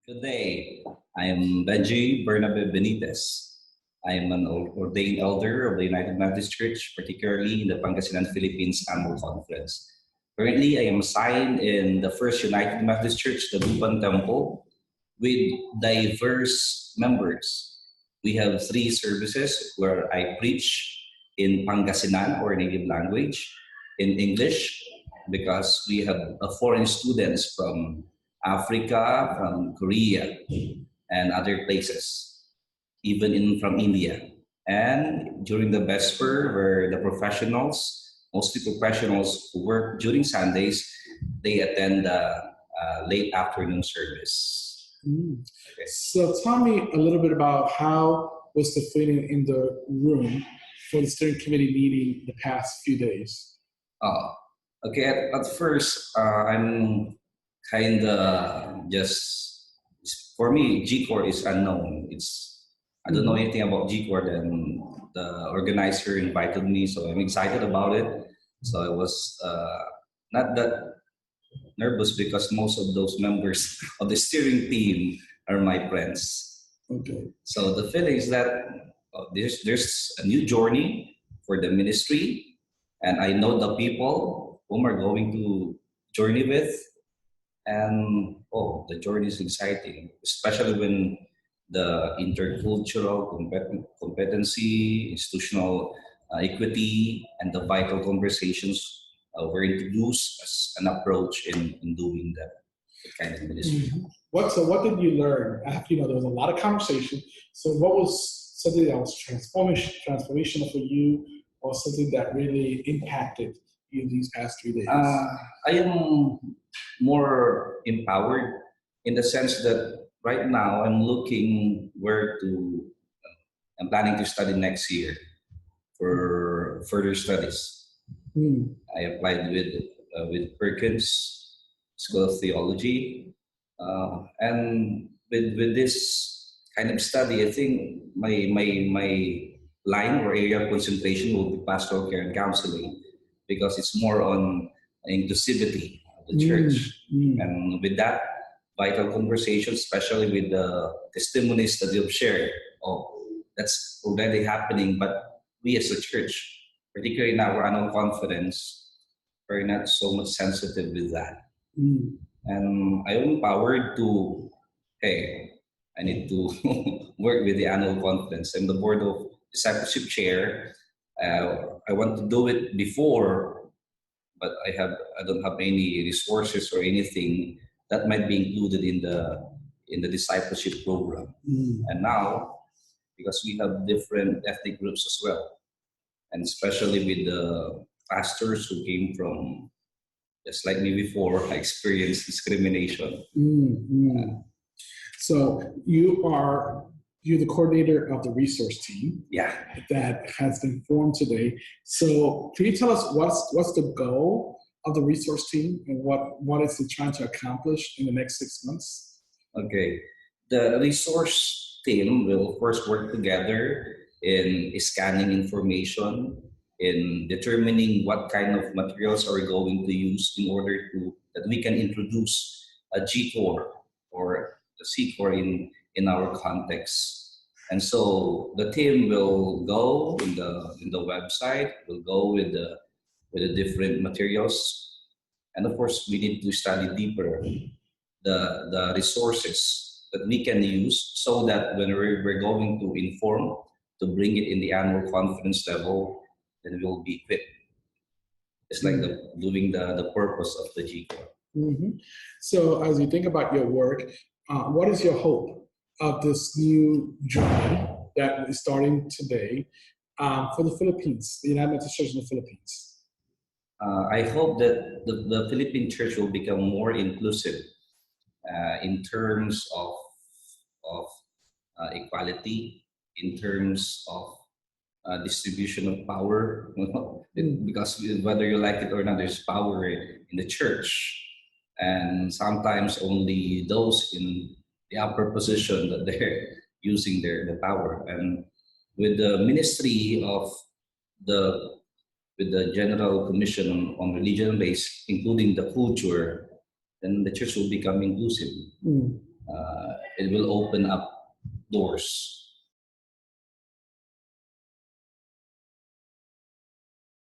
Good day. I am Benjie Benitez. I am an ordained elder of the United Methodist Church, particularly in the Pangasinan, Philippines Annual Conference. Currently, I am assigned in the First United Methodist Church, the Lupan Temple, with diverse members. We have 3 services where I preach in Pangasinan or native language, in English, because we have foreign students from Africa, from Korea, and other places, even from India. And during the Vesper, where the professionals, mostly professionals who work during Sundays, they attend the late afternoon service. Okay. So tell me a little bit about how was the feeling in the room for the steering committee meeting the past few days? Okay, at first, I'm kind of for me, G-Core is unknown. I don't know anything about G-Core, then the organizer invited me, so I'm excited about it. So I was not that nervous because most of those members of the steering team are my friends. Okay. So the feeling is that there's a new journey for the ministry, and I know the people whom are going to journey with, and the journey is exciting, especially when the intercultural competency, institutional equity, and the vital conversations were introduced as an approach in doing that kind of ministry. Mm-hmm. What did you learn? After, there was a lot of conversation. So what was something that was transformational for you, or something that really impacted you these past 3 days? I am more empowered in the sense that right now I'm looking I'm planning to study next year for further studies. I applied with Perkins School of Theology, and with this kind of study, I think my line or area of concentration will be pastoral care and counseling, because it's more on inclusivity of the church. And with that, vital conversation, especially with the testimonies that you've shared, that's already happening, but we as a church, particularly in our annual conference, are not so much sensitive with that. And I am empowered to, I need to work with the annual conference. I'm the board of discipleship chair. I want to do it before, but I don't have any resources or anything that might be included in the discipleship program. And now, because we have different ethnic groups as well, and especially with the pastors who came from, just like me before, I experienced discrimination. So you're the coordinator of the resource team. Yeah. That has been formed today. So can you tell us what's the goal of the resource team, and what is it trying to accomplish in the next 6 months? Okay. The resource team will first work together in scanning information, in determining what kind of materials are we going to use in order that we can introduce a G-Core or the C-Core in our context. And so the team will go in the website, will go with the different materials, and of course we need to study deeper the resources that we can use, so that when we're going to inform, to bring it in the annual conference level, then we'll be equipped. It's like doing the purpose of the G-Core. So as you think about your work, what is your hope of this new journey that is starting today for the Philippines, the United Methodist Church in the Philippines? I hope that the Philippine church will become more inclusive in terms of equality, in terms of distribution of power, because whether you like it or not, there's power in the church, and sometimes only those in the upper position that they're using the power. And with the ministry of with the General Commission on Religion and Race, including the culture, then the church will become inclusive. it will open up doors